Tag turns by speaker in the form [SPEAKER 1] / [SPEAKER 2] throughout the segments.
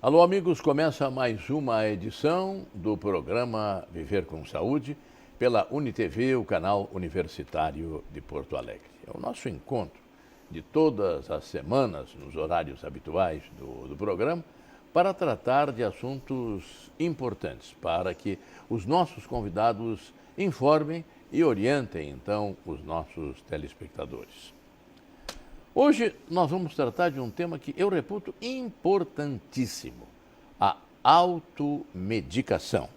[SPEAKER 1] Alô, amigos, começa mais uma edição do programa Viver com Saúde pela UniTV, o canal universitário de Porto Alegre. É o nosso encontro de todas as semanas, nos horários habituais do programa, para tratar de assuntos importantes, para que os nossos convidados informem e orientem, então, os nossos telespectadores. Hoje nós vamos tratar de um tema que eu reputo importantíssimo, a automedicação.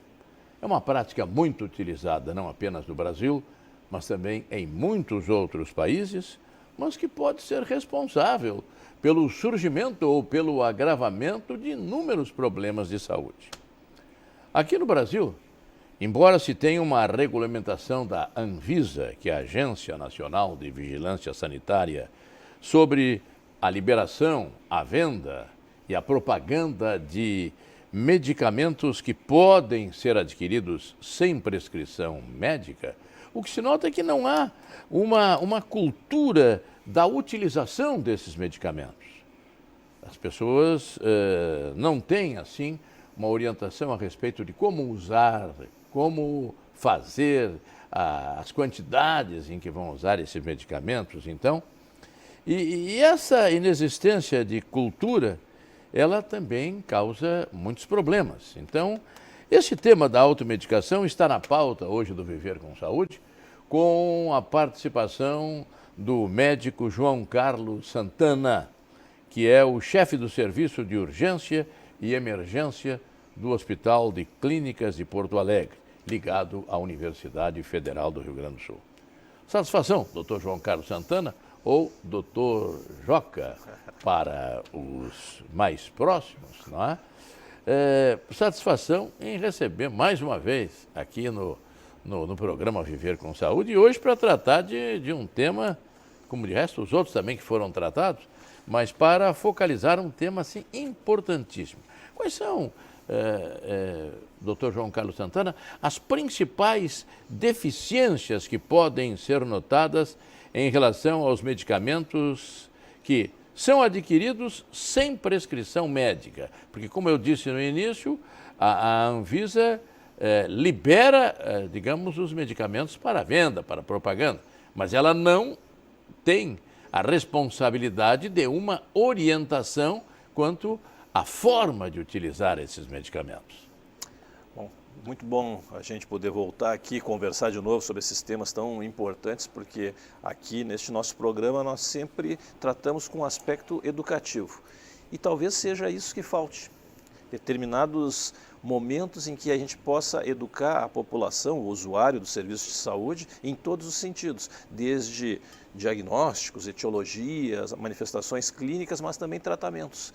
[SPEAKER 1] É uma prática muito utilizada não apenas no Brasil, mas também em muitos outros países, mas que pode ser responsável pelo surgimento ou pelo agravamento de inúmeros problemas de saúde. Aqui no Brasil, embora se tenha uma regulamentação da Anvisa, que é a Agência Nacional de Vigilância Sanitária, sobre a liberação, a venda e a propaganda de medicamentos que podem ser adquiridos sem prescrição médica, o que se nota é que não há uma cultura da utilização desses medicamentos. As pessoas não têm, assim, uma orientação a respeito de como usar, como fazer, as quantidades em que vão usar esses medicamentos, então. E essa inexistência de cultura, ela também causa muitos problemas. Então, esse tema da automedicação está na pauta hoje do Viver com Saúde, com a participação do médico João Carlos Santana, que é o chefe do Serviço de Urgência e Emergência do Hospital de Clínicas de Porto Alegre, ligado à Universidade Federal do Rio Grande do Sul. Satisfação, doutor João Carlos Santana, ou doutor Joca, para os mais próximos, não é? Satisfação em receber mais uma vez aqui no programa Viver com Saúde, e hoje para tratar de um tema, como de resto os outros também que foram tratados, mas para focalizar um tema assim importantíssimo. Quais são, doutor João Carlos Santana, as principais deficiências que podem ser notadas em relação aos medicamentos que são adquiridos sem prescrição médica? Porque, como eu disse no início, a Anvisa libera, digamos, os medicamentos para venda, para propaganda, mas ela não tem a responsabilidade de uma orientação quanto à forma de utilizar esses medicamentos.
[SPEAKER 2] Bom, muito bom a gente poder voltar aqui e conversar de novo sobre esses temas tão importantes, porque aqui neste nosso programa nós sempre tratamos com um aspecto educativo. E talvez seja isso que falte. Determinados momentos em que a gente possa educar a população, o usuário do serviço de saúde, em todos os sentidos, desde diagnósticos, etiologias, manifestações clínicas, mas também tratamentos.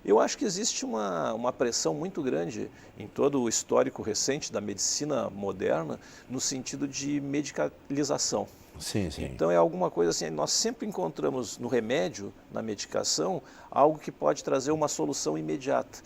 [SPEAKER 2] Eu acho que existe uma pressão muito grande em todo o histórico recente da medicina moderna no sentido de medicalização.
[SPEAKER 1] Sim, sim.
[SPEAKER 2] Então é alguma coisa assim, nós sempre encontramos no remédio, na medicação, algo que pode trazer uma solução imediata.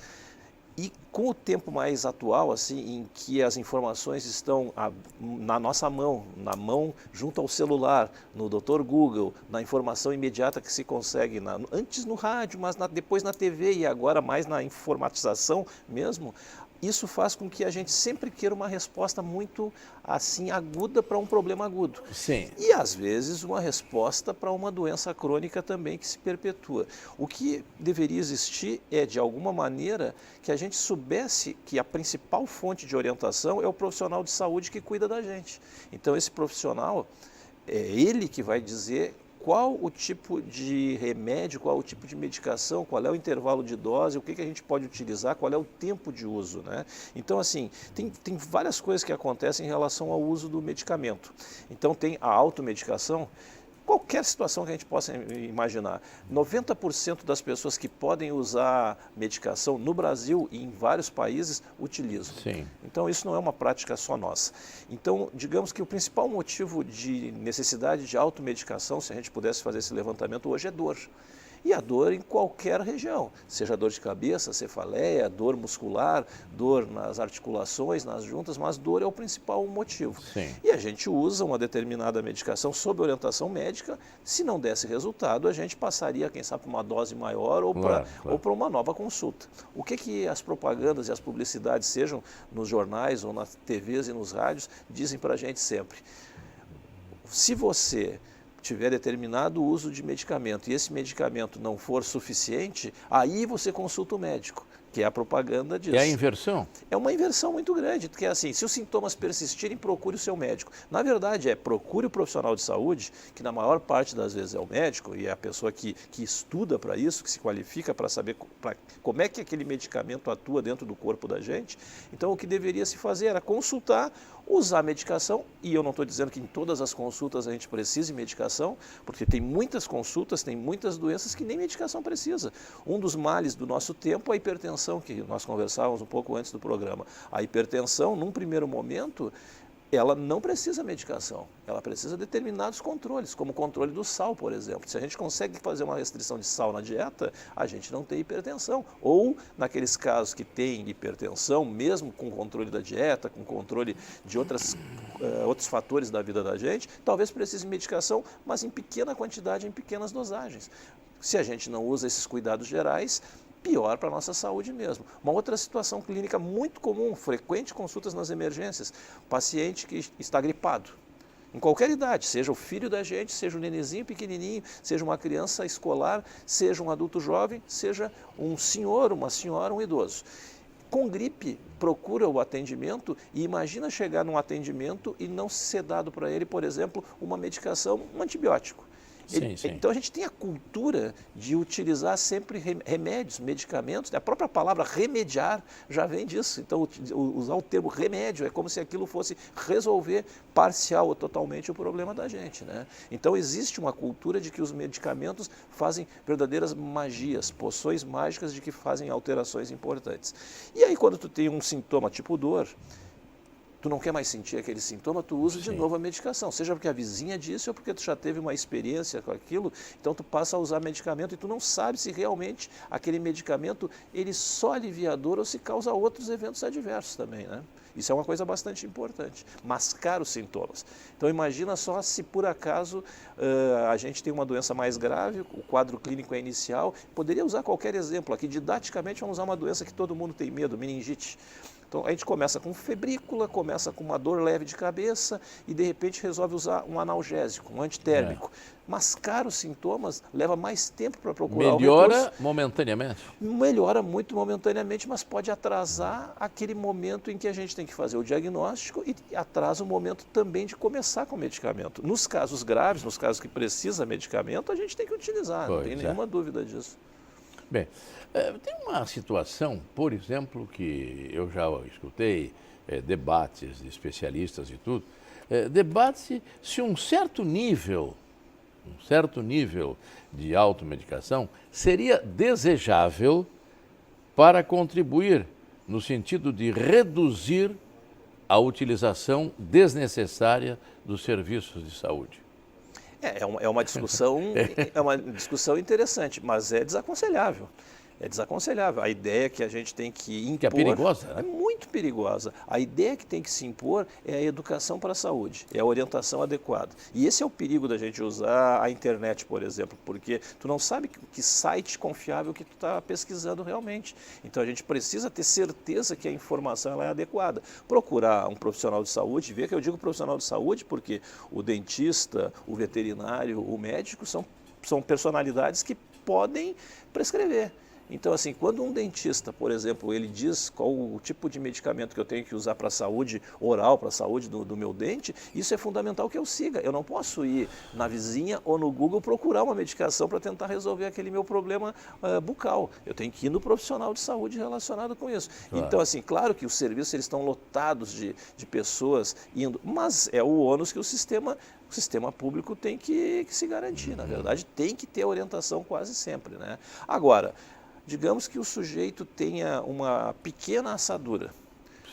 [SPEAKER 2] E com o tempo mais atual, assim, em que as informações estão na nossa mão, na mão junto ao celular, no Dr. Google, na informação imediata que se consegue, antes no rádio, mas depois na TV e agora mais na informatização mesmo, isso faz com que a gente sempre queira uma resposta muito assim aguda para um problema agudo.
[SPEAKER 1] Sim.
[SPEAKER 2] E às vezes uma resposta para uma doença crônica também que se perpetua. O que deveria existir é, de alguma maneira, que a gente soubesse que a principal fonte de orientação é o profissional de saúde que cuida da gente. Então esse profissional, é ele que vai dizer qual o tipo de remédio, qual o tipo de medicação, qual é o intervalo de dose, o que a gente pode utilizar, qual é o tempo de uso, né? Então, assim, tem várias coisas que acontecem em relação ao uso do medicamento. Então, tem a automedicação, qualquer situação que a gente possa imaginar. 90% das pessoas que podem usar medicação no Brasil e em vários países utilizam.
[SPEAKER 1] Sim.
[SPEAKER 2] Então isso não é uma prática só nossa. Então digamos que o principal motivo de necessidade de automedicação, se a gente pudesse fazer esse levantamento hoje, é dor. e a dor em qualquer região, seja dor de cabeça, cefaleia, dor muscular, dor nas articulações, nas juntas, mas dor é o principal motivo.
[SPEAKER 1] Sim.
[SPEAKER 2] E a gente usa uma determinada medicação sob orientação médica. Se não desse resultado, a gente passaria, quem sabe, para uma dose maior ou para uma nova consulta. O que as propagandas e as publicidades, sejam nos jornais ou nas TVs e nos rádios, dizem para a gente sempre? Se você tiver determinado uso de medicamento e esse medicamento não for suficiente, aí você consulta o médico, que é a propaganda disso.
[SPEAKER 1] É a inversão?
[SPEAKER 2] É uma inversão muito grande, porque assim, se os sintomas persistirem, procure o seu médico. Na verdade, procure o profissional de saúde, que na maior parte das vezes é o médico, e é a pessoa que estuda para isso, que se qualifica para saber como é que aquele medicamento atua dentro do corpo da gente. Então, o que deveria se fazer era consultar, usar a medicação, e eu não estou dizendo que em todas as consultas a gente precise de medicação, porque tem muitas consultas, tem muitas doenças que nem medicação precisa. Um dos males do nosso tempo é a hipertensão, que nós conversávamos um pouco antes do programa. A hipertensão, num primeiro momento, ela não precisa medicação, ela precisa de determinados controles, como o controle do sal, por exemplo. Se a gente consegue fazer uma restrição de sal na dieta, a gente não tem hipertensão. Ou, naqueles casos que tem hipertensão, mesmo com controle da dieta, com controle de outros fatores da vida da gente, talvez precise de medicação, mas em pequena quantidade, em pequenas dosagens. Se a gente não usa esses cuidados gerais, pior para a nossa saúde mesmo. Uma outra situação clínica muito comum, frequente consultas nas emergências, paciente que está gripado, em qualquer idade, seja o filho da gente, seja um nenenzinho pequenininho, seja uma criança escolar, seja um adulto jovem, seja um senhor, uma senhora, um idoso. Com gripe, procura o atendimento e imagina chegar num atendimento e não ser dado para ele, por exemplo, uma medicação, um antibiótico.
[SPEAKER 1] Sim.
[SPEAKER 2] Então a gente tem a cultura de utilizar sempre remédios, medicamentos, a própria palavra remediar já vem disso. Então usar o termo remédio é como se aquilo fosse resolver parcial ou totalmente o problema da gente, né? Então existe uma cultura de que os medicamentos fazem verdadeiras magias, poções mágicas de que fazem alterações importantes. E aí quando tu tem um sintoma tipo dor, tu não quer mais sentir aquele sintoma, tu usa de novo a medicação, seja porque a vizinha disse ou porque tu já teve uma experiência com aquilo, então tu passa a usar medicamento e tu não sabe se realmente aquele medicamento ele só alivia a dor ou se causa outros eventos adversos também, né? Isso é uma coisa bastante importante, mascar os sintomas. Então imagina só se por acaso a gente tem uma doença mais grave, o quadro clínico é inicial, poderia usar qualquer exemplo aqui, didaticamente vamos usar uma doença que todo mundo tem medo, meningite. Então a gente começa com febrícula, começa com uma dor leve de cabeça e de repente resolve usar um analgésico, um antitérmico. Mascar os sintomas leva mais tempo para procurar
[SPEAKER 1] Melhora
[SPEAKER 2] o recurso.
[SPEAKER 1] momentaneamente?
[SPEAKER 2] Melhora muito momentaneamente, mas pode atrasar aquele momento em que a gente tem que fazer o diagnóstico e atrasa o momento também de começar com o medicamento. Nos casos graves, nos casos que precisa medicamento, a gente tem que utilizar, não tem nenhuma dúvida disso.
[SPEAKER 1] Bem, tem uma situação, por exemplo, que eu já escutei debates de especialistas e tudo, debate-se se um certo nível de automedicação seria desejável para contribuir no sentido de reduzir a utilização desnecessária dos serviços de saúde.
[SPEAKER 2] É uma discussão interessante, mas é desaconselhável. É desaconselhável. A ideia que a gente tem que impor...
[SPEAKER 1] Que é perigosa, né?
[SPEAKER 2] É muito perigosa. A ideia que tem que se impor é a educação para a saúde, é a orientação adequada. E esse é o perigo da gente usar a internet, por exemplo, porque tu não sabe que site confiável que tu está pesquisando realmente. Então a gente precisa ter certeza que a informação ela é adequada. Procurar um profissional de saúde, ver que eu digo profissional de saúde porque o dentista, o veterinário, o médico são personalidades que podem prescrever. Então, assim, quando um dentista, por exemplo, ele diz qual o tipo de medicamento que eu tenho que usar para a saúde oral, para a saúde do meu dente, isso é fundamental que eu siga. Eu não posso ir na vizinha ou no Google procurar uma medicação para tentar resolver aquele meu problema bucal. Eu tenho que ir no profissional de saúde relacionado com isso. Claro. Então, assim, claro que os serviços eles estão lotados de pessoas indo, mas é o ônus que o sistema público tem que se garantir. Na verdade, tem que ter orientação quase sempre, né? Agora, digamos que o sujeito tenha uma pequena assadura.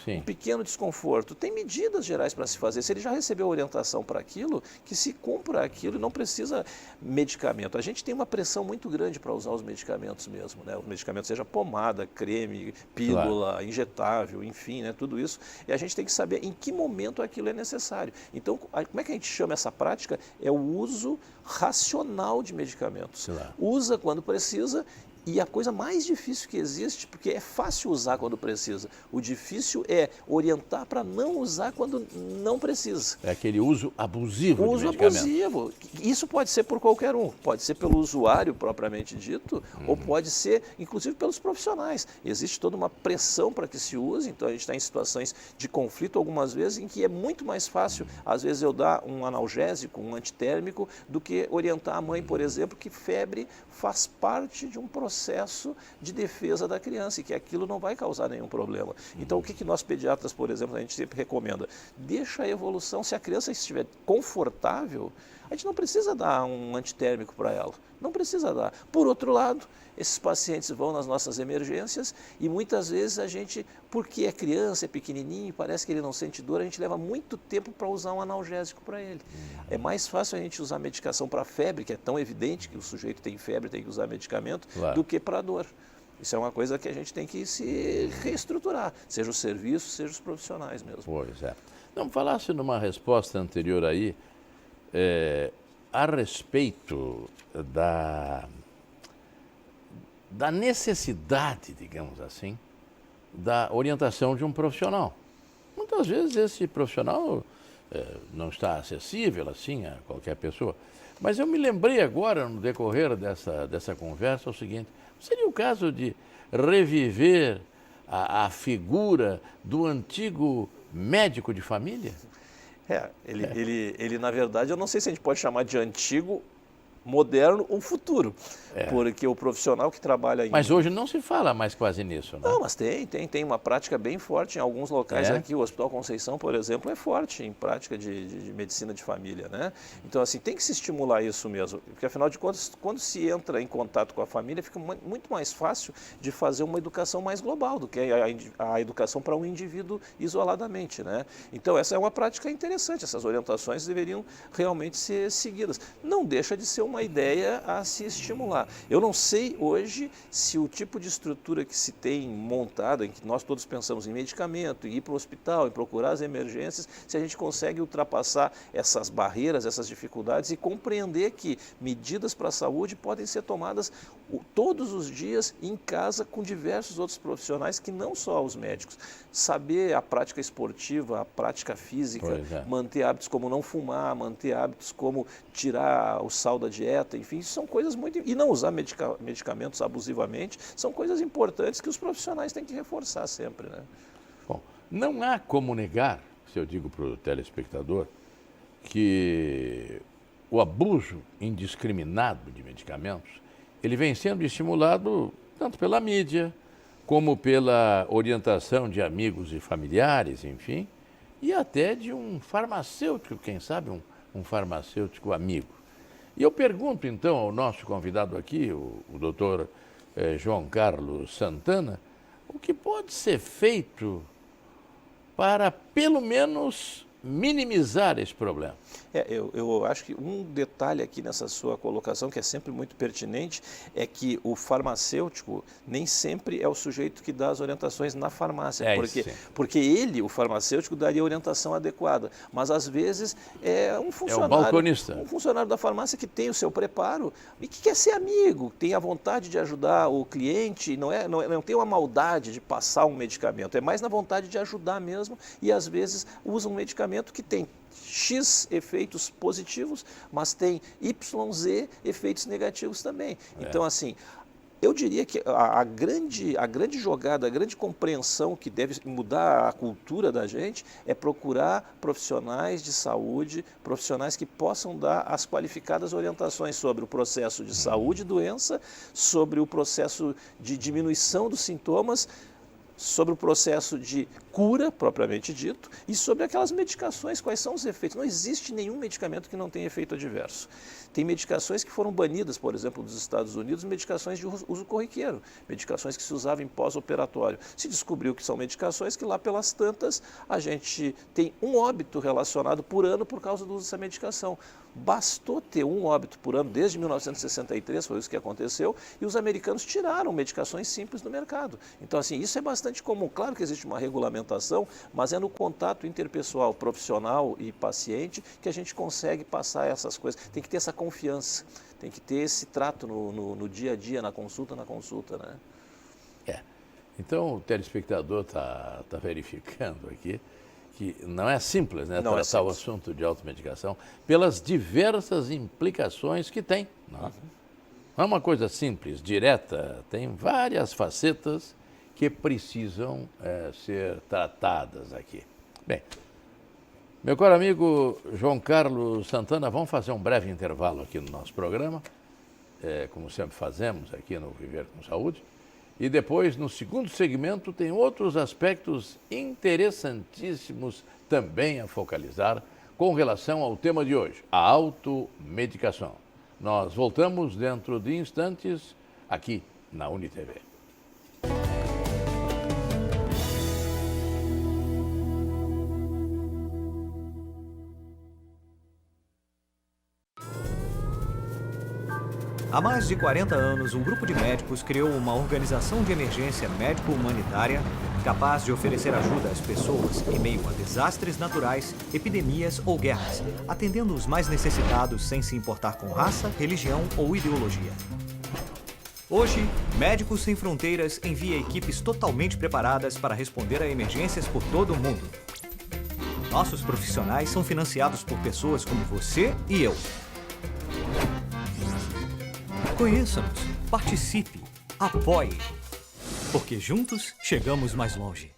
[SPEAKER 1] Sim.
[SPEAKER 2] um pequeno desconforto. Tem medidas gerais para se fazer. Se ele já recebeu orientação para aquilo, que se cumpra aquilo e não precisa medicamento. A gente tem uma pressão muito grande para usar os medicamentos mesmo, né? Os medicamentos, seja pomada, creme, pílula, claro, injetável, enfim, né? Tudo isso. E a gente tem que saber em que momento aquilo é necessário. Então, como é que a gente chama essa prática? É o uso racional de medicamentos.
[SPEAKER 1] Claro.
[SPEAKER 2] Usa quando precisa. E a coisa mais difícil que existe, porque é fácil usar quando precisa, o difícil é orientar para não usar quando não precisa.
[SPEAKER 1] É aquele uso abusivo de medicamento.
[SPEAKER 2] Uso abusivo. Isso pode ser por qualquer um. Pode ser pelo usuário propriamente dito, ou pode ser, inclusive, pelos profissionais. Existe toda uma pressão para que se use, então a gente está em situações de conflito algumas vezes em que é muito mais fácil, às vezes, eu dar um analgésico, um antitérmico, do que orientar a mãe, por exemplo, que febre faz parte de um processo de defesa da criança e que aquilo não vai causar nenhum problema. Então, o que nós pediatras, por exemplo, a gente sempre recomenda? Deixa a evolução, se a criança estiver confortável, a gente não precisa dar um antitérmico para ela, não precisa dar. Por outro lado, esses pacientes vão nas nossas emergências e muitas vezes a gente, porque é criança, é pequenininho, parece que ele não sente dor, a gente leva muito tempo para usar um analgésico para ele. É mais fácil a gente usar medicação para febre, que é tão evidente que o sujeito tem febre, tem que usar medicamento, claro, do que para dor. Isso é uma coisa que a gente tem que se reestruturar, seja o serviço, seja os profissionais mesmo.
[SPEAKER 1] Pois é. Não, falasse numa resposta anterior aí, a respeito da necessidade, digamos assim, da orientação de um profissional. Muitas vezes esse profissional não está acessível assim a qualquer pessoa. Mas eu me lembrei agora, no decorrer dessa conversa, o seguinte: seria o caso de reviver a figura do antigo médico de família?
[SPEAKER 2] Ele, na verdade, eu não sei se a gente pode chamar de antigo, moderno ou futuro, porque o profissional que trabalha em...
[SPEAKER 1] Mas hoje não se fala mais quase nisso, né?
[SPEAKER 2] Não, mas tem uma prática bem forte em alguns locais aqui. O Hospital Conceição, por exemplo, é forte em prática de medicina de família, né? Então, assim, tem que se estimular isso mesmo, porque afinal de contas, quando se entra em contato com a família, fica muito mais fácil de fazer uma educação mais global do que a educação para um indivíduo isoladamente, né? Então, essa é uma prática interessante, essas orientações deveriam realmente ser seguidas. Não deixa de ser uma ideia a se estimular. Eu não sei hoje se o tipo de estrutura que se tem montada, em que nós todos pensamos em medicamento, em ir para o hospital, em procurar as emergências, se a gente consegue ultrapassar essas barreiras, essas dificuldades e compreender que medidas para a saúde podem ser tomadas todos os dias em casa com diversos outros profissionais que não só os médicos. Saber a prática esportiva, a prática física, manter hábitos como não fumar, manter hábitos como tirar o sal da dieta, enfim, isso são coisas muito... E não usar medicamentos abusivamente, são coisas importantes que os profissionais têm que reforçar sempre, né?
[SPEAKER 1] Bom, não há como negar, se eu digo para o telespectador, que o abuso indiscriminado de medicamentos, ele vem sendo estimulado tanto pela mídia, como pela orientação de amigos e familiares, enfim, e até de um farmacêutico, quem sabe um farmacêutico amigo. E eu pergunto, então, ao nosso convidado aqui, o doutor João Carlos Santana, o que pode ser feito para, pelo menos, minimizar esse problema?
[SPEAKER 2] Eu acho que um detalhe aqui nessa sua colocação, que é sempre muito pertinente, é que o farmacêutico nem sempre é o sujeito que dá as orientações na farmácia, porque ele, o farmacêutico, daria a orientação adequada, mas às vezes é um funcionário, um funcionário da farmácia que tem o seu preparo e que quer ser amigo, tem a vontade de ajudar o cliente, não tem uma maldade de passar um medicamento, é mais na vontade de ajudar mesmo e às vezes usa um medicamento que tem X efeitos positivos, mas tem YZ efeitos negativos também. Então, assim, eu diria que a grande jogada, a grande compreensão que deve mudar a cultura da gente é procurar profissionais de saúde, profissionais que possam dar as qualificadas orientações sobre o processo de saúde e doença, sobre o processo de diminuição dos sintomas, sobre o processo de cura, propriamente dito, e sobre aquelas medicações, quais são os efeitos. Não existe nenhum medicamento que não tenha efeito adverso. Tem medicações que foram banidas, por exemplo, dos Estados Unidos, medicações de uso corriqueiro, medicações que se usavam em pós-operatório. Se descobriu que são medicações que lá pelas tantas a gente tem um óbito relacionado por ano por causa do uso dessa medicação. Bastou ter um óbito por ano, desde 1963, foi isso que aconteceu, e os americanos tiraram medicações simples do mercado. Então, assim, isso é bastante comum. Claro que existe uma regulamentação, mas é no contato interpessoal, profissional e paciente, que a gente consegue passar essas coisas. Tem que ter essa confiança, tem que ter esse trato no dia a dia, na consulta, né?
[SPEAKER 1] Então, o telespectador está verificando aqui que não é simples, né,
[SPEAKER 2] Não
[SPEAKER 1] tratar
[SPEAKER 2] é simples.
[SPEAKER 1] o assunto de automedicação pelas diversas implicações que tem. Não é uma coisa simples, direta, tem várias facetas que precisam ser tratadas aqui. Bem, meu caro amigo João Carlos Santana, vamos fazer um breve intervalo aqui no nosso programa, como sempre fazemos aqui no Viver com Saúde. E depois, no segundo segmento, tem outros aspectos interessantíssimos também a focalizar com relação ao tema de hoje, a automedicação. Nós voltamos dentro de instantes aqui na UniTV.
[SPEAKER 3] Há mais de 40 anos, um grupo de médicos criou uma organização de emergência médico-humanitária capaz de oferecer ajuda às pessoas em meio a desastres naturais, epidemias ou guerras, atendendo os mais necessitados sem se importar com raça, religião ou ideologia. Hoje, Médicos Sem Fronteiras envia equipes totalmente preparadas para responder a emergências por todo o mundo. Nossos profissionais são financiados por pessoas como você e eu. Conheça-nos, participe, apoie, porque juntos chegamos mais longe.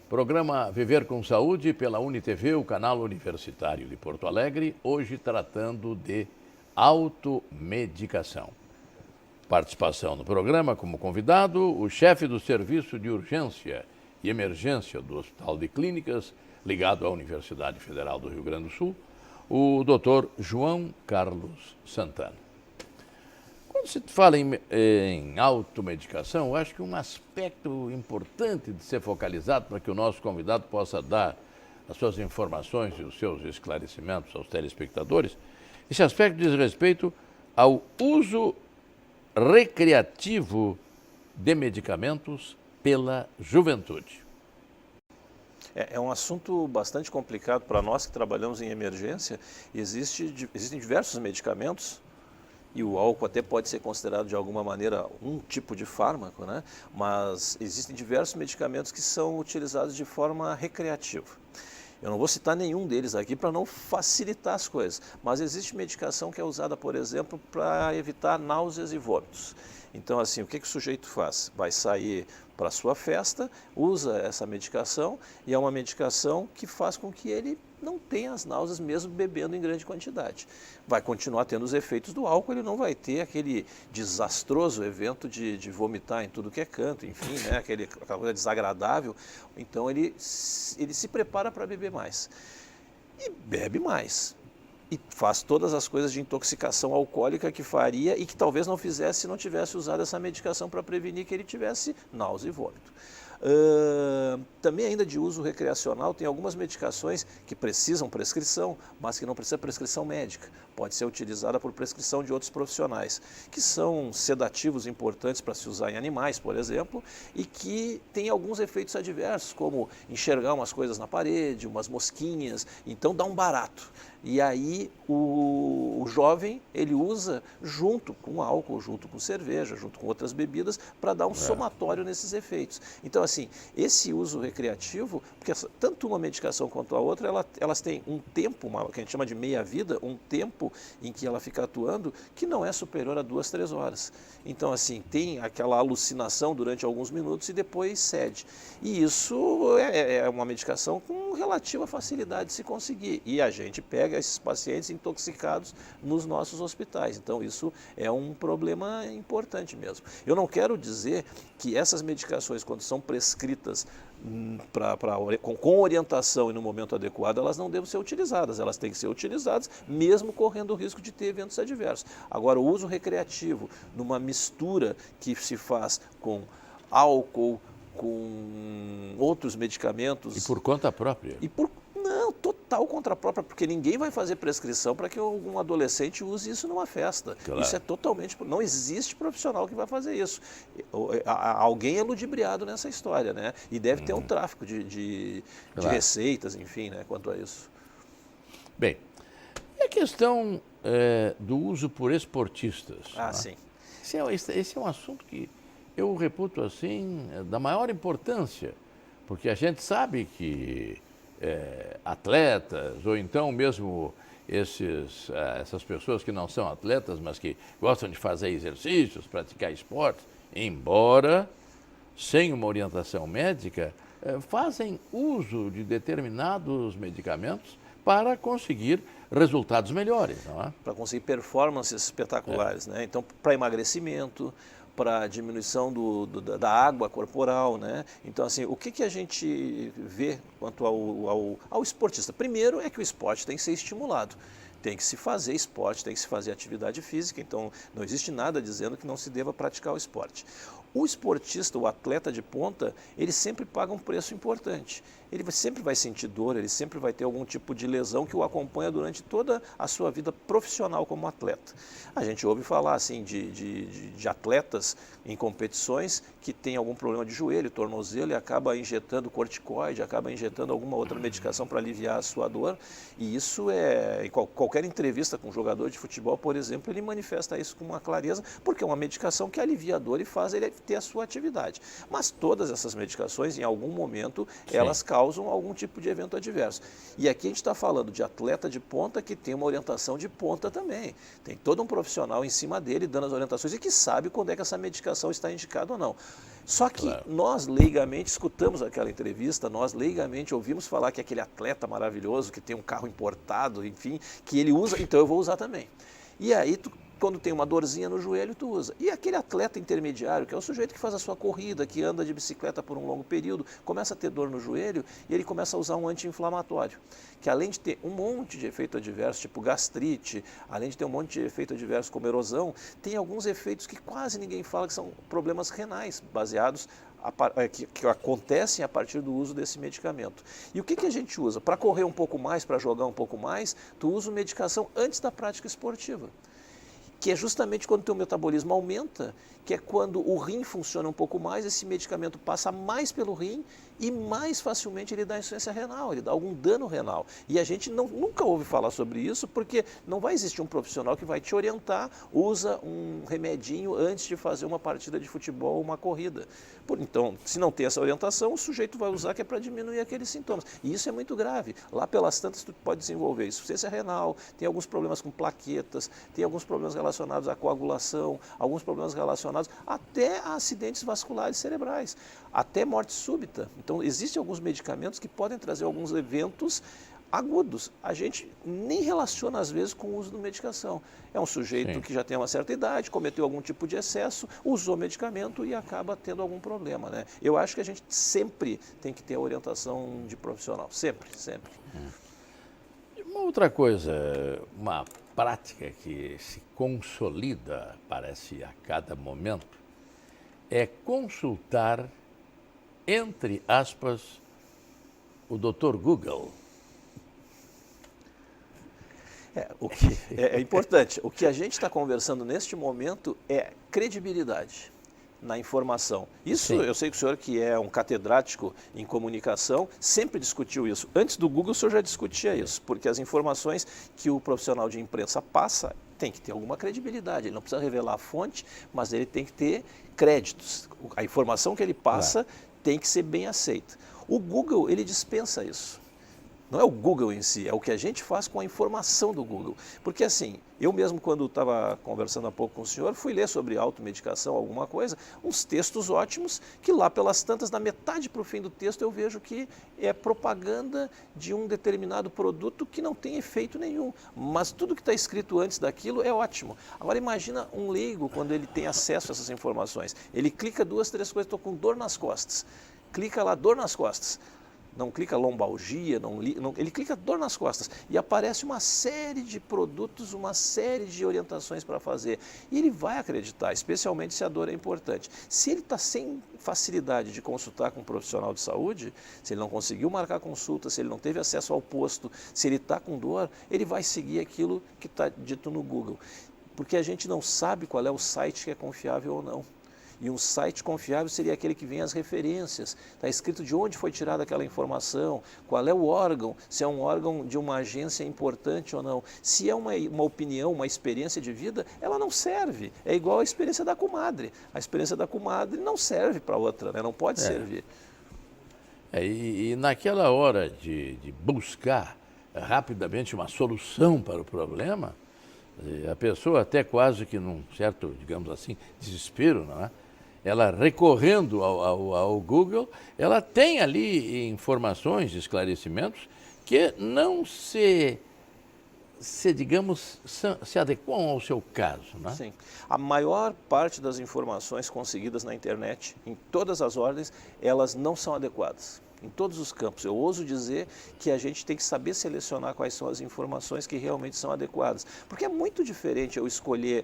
[SPEAKER 1] Programa Viver com Saúde pela UniTV, o canal universitário de Porto Alegre, hoje tratando de automedicação. Participação no programa como convidado, o chefe do Serviço de Urgência e Emergência do Hospital de Clínicas, ligado à Universidade Federal do Rio Grande do Sul, o Dr. João Carlos Santana. Quando se fala em automedicação, eu acho que um aspecto importante de ser focalizado para que o nosso convidado possa dar as suas informações e os seus esclarecimentos aos telespectadores, esse aspecto diz respeito ao uso recreativo de medicamentos pela juventude.
[SPEAKER 2] É um assunto bastante complicado para nós que trabalhamos em emergência. Existem diversos medicamentos, e o álcool até pode ser considerado de alguma maneira um tipo de fármaco, né? Mas existem diversos medicamentos que são utilizados de forma recreativa. Eu não vou citar nenhum deles aqui para não facilitar as coisas, mas existe medicação que é usada, por exemplo, para evitar náuseas e vômitos. Então, assim, o que o sujeito faz? Vai sair para a sua festa, usa essa medicação e é uma medicação que faz com que ele não tenha as náuseas mesmo bebendo em grande quantidade. Vai continuar tendo os efeitos do álcool, ele não vai ter aquele desastroso evento de vomitar em tudo que é canto, enfim, né? Aquela coisa desagradável. Então ele se prepara para beber mais e bebe mais. E faz todas as coisas de intoxicação alcoólica que faria e que talvez não fizesse se não tivesse usado essa medicação para prevenir que ele tivesse náusea e vômito. Também ainda de uso recreacional, tem algumas medicações que precisam prescrição, mas que não precisa prescrição médica. Pode ser utilizada por prescrição de outros profissionais, que são sedativos importantes para se usar em animais, por exemplo, e que têm alguns efeitos adversos, como enxergar umas coisas na parede, umas mosquinhas, então dá um barato. E aí o jovem, ele usa junto com álcool, junto com cerveja, junto com outras bebidas, para dar um somatório nesses efeitos. Então, assim, esse uso recreativo, porque tanto uma medicação quanto a outra, elas têm um tempo, que a gente chama de meia-vida, um tempo em que ela fica atuando, que não é superior a 2, 3 horas. Então, assim, tem aquela alucinação durante alguns minutos e depois cede. E isso é uma medicação com relativa facilidade de se conseguir. E a gente pega esses pacientes intoxicados nos nossos hospitais. Então, isso é um problema importante mesmo. Eu não quero dizer que essas medicações, quando são prescritas com orientação e no momento adequado, elas não devem ser utilizadas. Elas têm que ser utilizadas mesmo correndo o risco de ter eventos adversos. Agora, o uso recreativo, numa mistura que se faz com álcool, com outros medicamentos...
[SPEAKER 1] E por conta própria?
[SPEAKER 2] Não, total contra própria, porque ninguém vai fazer prescrição para que algum adolescente use isso numa festa.
[SPEAKER 1] Claro.
[SPEAKER 2] Isso é totalmente... Não existe profissional que vai fazer isso. Alguém é ludibriado nessa história, né? E deve ter um tráfico de receitas, enfim, né, quanto a isso.
[SPEAKER 1] Bem, e a questão do uso por esportistas?
[SPEAKER 2] Ah,
[SPEAKER 1] né?
[SPEAKER 2] sim.
[SPEAKER 1] Esse é um assunto que eu reputo assim da maior importância, porque a gente sabe que atletas, ou então mesmo essas pessoas que não são atletas, mas que gostam de fazer exercícios, praticar esportes, embora sem uma orientação médica, fazem uso de determinados medicamentos para conseguir resultados melhores, não é?
[SPEAKER 2] Para conseguir performances espetaculares, né? Então, para emagrecimento, para diminuição da água corporal, né? Então, assim, o que a gente vê quanto ao esportista? Primeiro é que o esporte tem que ser estimulado. Tem que se fazer esporte, tem que se fazer atividade física, então não existe nada dizendo que não se deva praticar o esporte. O esportista, o atleta de ponta, ele sempre paga um preço importante. Ele sempre vai sentir dor, ele sempre vai ter algum tipo de lesão que o acompanha durante toda a sua vida profissional como atleta. A gente ouve falar assim de atletas em competições que tem algum problema de joelho, tornozelo e acaba injetando corticoide, acaba injetando alguma outra medicação para aliviar a sua dor. E isso em qualquer entrevista com um jogador de futebol, por exemplo, ele manifesta isso com uma clareza, porque é uma medicação que alivia a dor e faz ele ter a sua atividade. Mas todas essas medicações, em algum momento, elas causam algum tipo de evento adverso. E aqui a gente está falando de atleta de ponta que tem uma orientação de ponta também. Tem todo um profissional em cima dele dando as orientações e que sabe quando é que essa medicação está indicada ou não. Só que nós leigamente escutamos aquela entrevista, nós leigamente ouvimos falar que aquele atleta maravilhoso que tem um carro importado, enfim, que ele usa, então eu vou usar também. E aí quando tem uma dorzinha no joelho, tu usa. E aquele atleta intermediário, que é o sujeito que faz a sua corrida, que anda de bicicleta por um longo período, começa a ter dor no joelho e ele começa a usar um anti-inflamatório, que além de ter um monte de efeito adverso, tipo gastrite, além de ter um monte de efeito adverso como erosão, tem alguns efeitos que quase ninguém fala, que são problemas renais, baseados que acontecem a partir do uso desse medicamento. E o que a gente usa? Para correr um pouco mais, para jogar um pouco mais, tu usa medicação antes da prática esportiva, que é justamente quando o teu metabolismo aumenta, que é quando o rim funciona um pouco mais, esse medicamento passa mais pelo rim e mais facilmente ele dá insuficiência renal, ele dá algum dano renal. E a gente nunca ouve falar sobre isso, porque não vai existir um profissional que vai te orientar, usa um remedinho antes de fazer uma partida de futebol ou uma corrida. Então, se não tem essa orientação, o sujeito vai usar que é para diminuir aqueles sintomas. E isso é muito grave. Lá pelas tantas, tu pode desenvolver insuficiência renal, tem alguns problemas com plaquetas, tem alguns problemas relacionados à coagulação, alguns problemas relacionados até a acidentes vasculares cerebrais, até morte súbita. Então, existem alguns medicamentos que podem trazer alguns eventos agudos. A gente nem relaciona, às vezes, com o uso de medicação. É um sujeito que já tem uma certa idade, cometeu algum tipo de excesso, usou medicamento e acaba tendo algum problema, né? Eu acho que a gente sempre tem que ter a orientação de profissional. Sempre, sempre.
[SPEAKER 1] Uma outra coisa, uma prática que se consolida, parece, a cada momento, é consultar, entre aspas, o Dr. Google.
[SPEAKER 2] É importante. O que a gente está conversando neste momento é credibilidade. na informação. Isso
[SPEAKER 1] Sim.
[SPEAKER 2] eu sei que o senhor, que é um catedrático em comunicação, sempre discutiu isso. Antes do Google, o senhor já discutia isso, porque as informações que o profissional de imprensa passa tem que ter alguma credibilidade. Ele não precisa revelar a fonte, mas ele tem que ter créditos. A informação que ele passa tem que ser bem aceita. O Google, ele dispensa isso. Não é o Google em si, é o que a gente faz com a informação do Google. Porque assim, eu mesmo quando estava conversando há pouco com o senhor, fui ler sobre automedicação, alguma coisa, uns textos ótimos, que lá pelas tantas, da metade para o fim do texto, eu vejo que é propaganda de um determinado produto que não tem efeito nenhum. Mas tudo que está escrito antes daquilo é ótimo. Agora imagina um leigo quando ele tem acesso a essas informações. Ele clica 2, 3 coisas, estou com dor nas costas. Clica lá, dor nas costas. Não clica lombalgia, ele clica dor nas costas e aparece uma série de produtos, uma série de orientações para fazer. E ele vai acreditar, especialmente se a dor é importante. Se ele está sem facilidade de consultar com um profissional de saúde, se ele não conseguiu marcar consulta, se ele não teve acesso ao posto, se ele está com dor, ele vai seguir aquilo que está dito no Google. Porque a gente não sabe qual é o site que é confiável ou não. E um site confiável seria aquele que vem as referências, está escrito de onde foi tirada aquela informação, qual é o órgão, se é um órgão de uma agência importante ou não. Se é uma opinião, uma experiência de vida, ela não serve. É igual a experiência da comadre. A experiência da comadre não serve para outra, né? Não pode servir.
[SPEAKER 1] E naquela hora de buscar rapidamente uma solução para o problema, a pessoa até quase que num certo, digamos assim, desespero, não é? Ela recorrendo ao Google, ela tem ali informações, esclarecimentos que não digamos, se adequam ao seu caso, né?
[SPEAKER 2] Sim. A maior parte das informações conseguidas na internet, em todas as ordens, elas não são adequadas. Em todos os campos. Eu ouso dizer que a gente tem que saber selecionar quais são as informações que realmente são adequadas. Porque é muito diferente eu escolher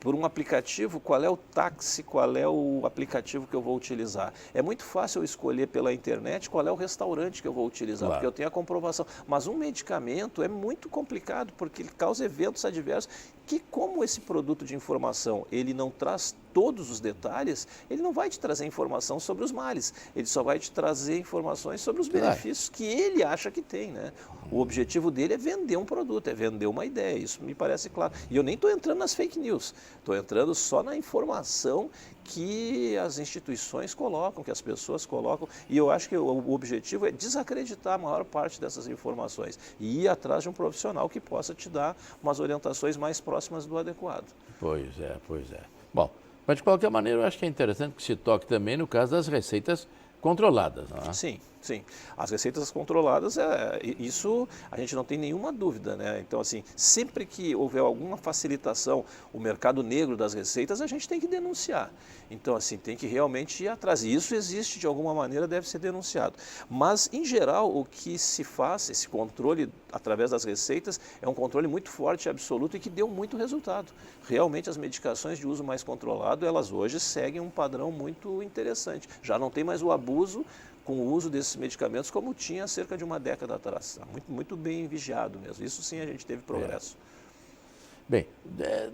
[SPEAKER 2] por um aplicativo, qual é o táxi, qual é o aplicativo que eu vou utilizar. É muito fácil eu escolher pela internet qual é o restaurante que eu vou utilizar, porque eu tenho a comprovação. Mas um medicamento é muito complicado, porque ele causa eventos adversos que, como esse produto de informação, ele não traz todos os detalhes, ele não vai te trazer informação sobre os males, ele só vai te trazer informações sobre os benefícios que ele acha que tem, né? O objetivo dele é vender um produto, é vender uma ideia, isso me parece claro. E eu nem estou entrando nas fake news, estou entrando só na informação que as instituições colocam, que as pessoas colocam, e eu acho que o objetivo é desacreditar a maior parte dessas informações e ir atrás de um profissional que possa te dar umas orientações mais próximas do adequado.
[SPEAKER 1] Pois é. Bom, mas de qualquer maneira eu acho que é interessante que se toque também no caso das receitas controladas, não é?
[SPEAKER 2] Sim. As receitas controladas, isso a gente não tem nenhuma dúvida, né? Então, assim, sempre que houver alguma facilitação, o mercado negro das receitas, a gente tem que denunciar. Então, assim, tem que realmente ir atrás. E isso existe de alguma maneira, deve ser denunciado. Mas, em geral, o que se faz, esse controle através das receitas, é um controle muito forte e absoluto e que deu muito resultado. Realmente, as medicações de uso mais controlado, elas hoje seguem um padrão muito interessante. Já não tem mais o abuso com o uso desses medicamentos como tinha há cerca de uma década atrás. Muito bem vigiado mesmo. Isso sim a gente teve progresso.
[SPEAKER 1] Bem,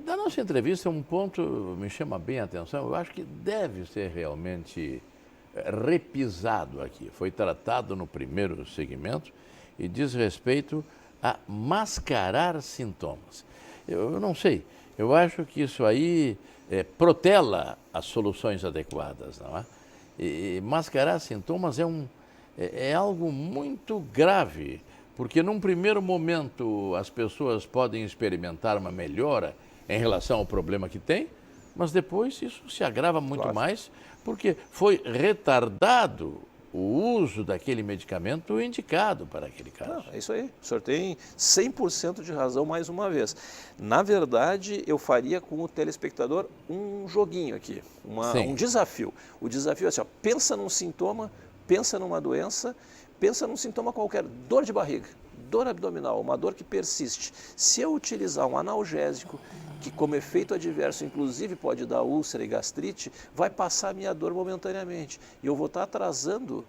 [SPEAKER 1] da nossa entrevista, um ponto me chama bem a atenção. Eu acho que deve ser realmente repisado aqui. Foi tratado no primeiro segmento e diz respeito a mascarar sintomas. Eu não sei, eu acho que isso aí protela as soluções adequadas, não é? E mascarar sintomas é algo muito grave, porque num primeiro momento as pessoas podem experimentar uma melhora em relação ao problema que tem, mas depois isso se agrava muito mais, porque foi retardado o uso daquele medicamento indicado para aquele caso.
[SPEAKER 2] Não, é isso aí. O senhor tem 100% de razão mais uma vez. Na verdade, eu faria com o telespectador um joguinho aqui, um desafio. O desafio é assim, ó, pensa num sintoma, pensa numa doença, pensa num sintoma qualquer, dor de barriga, dor abdominal, uma dor que persiste. Se eu utilizar um analgésico, que como efeito adverso, inclusive, pode dar úlcera e gastrite, vai passar a minha dor momentaneamente. E eu vou estar atrasando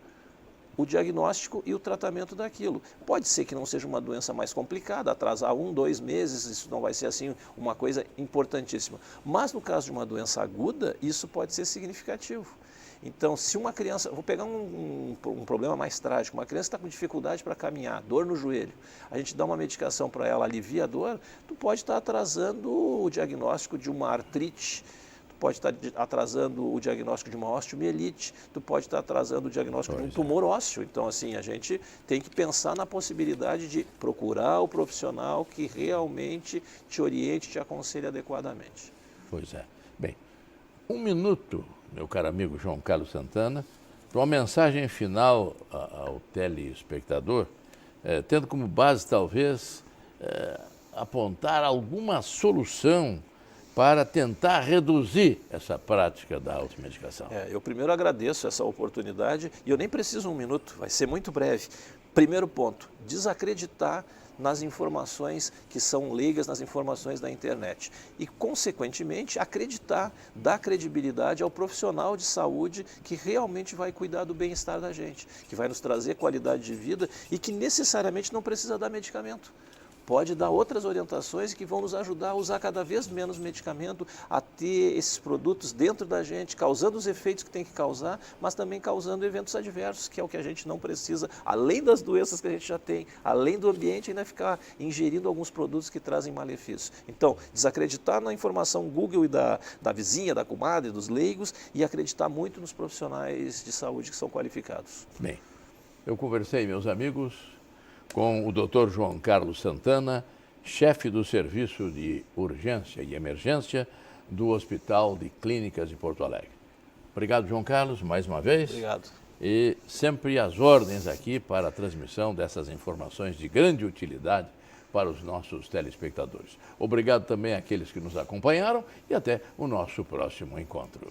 [SPEAKER 2] o diagnóstico e o tratamento daquilo. Pode ser que não seja uma doença mais complicada, atrasar 1, 2 meses, isso não vai ser assim uma coisa importantíssima. Mas no caso de uma doença aguda, isso pode ser significativo. Então, se uma criança, vou pegar um problema mais trágico, uma criança está com dificuldade para caminhar, dor no joelho, a gente dá uma medicação para ela, alivia a dor, tu pode estar atrasando o diagnóstico de uma artrite, tu pode estar atrasando o diagnóstico de uma osteomielite, tu pode estar atrasando o diagnóstico de um tumor ósseo. Então, assim, a gente tem que pensar na possibilidade de procurar o profissional que realmente te oriente, te aconselhe adequadamente.
[SPEAKER 1] Pois é. Bem, 1 minuto, meu caro amigo João Carlos Santana, para uma mensagem final ao telespectador, tendo como base, talvez, apontar alguma solução para tentar reduzir essa prática da automedicação.
[SPEAKER 2] Eu primeiro agradeço essa oportunidade e eu nem preciso 1 minuto, vai ser muito breve. Primeiro ponto, desacreditar nas informações que são leigas, nas informações da internet. E, consequentemente, acreditar, dar credibilidade ao profissional de saúde que realmente vai cuidar do bem-estar da gente, que vai nos trazer qualidade de vida e que necessariamente não precisa dar medicamento. Pode dar outras orientações que vão nos ajudar a usar cada vez menos medicamento, a ter esses produtos dentro da gente, causando os efeitos que tem que causar, mas também causando eventos adversos, que é o que a gente não precisa, além das doenças que a gente já tem, além do ambiente, ainda ficar ingerindo alguns produtos que trazem malefícios. Então, desacreditar na informação Google e da vizinha, da comadre, dos leigos, e acreditar muito nos profissionais de saúde que são qualificados.
[SPEAKER 1] Bem, eu conversei, meus amigos, com o Dr. João Carlos Santana, chefe do Serviço de Urgência e Emergência do Hospital de Clínicas de Porto Alegre. Obrigado, João Carlos, mais uma vez.
[SPEAKER 2] Obrigado.
[SPEAKER 1] E sempre às ordens aqui para a transmissão dessas informações de grande utilidade para os nossos telespectadores. Obrigado também àqueles que nos acompanharam e até o nosso próximo encontro.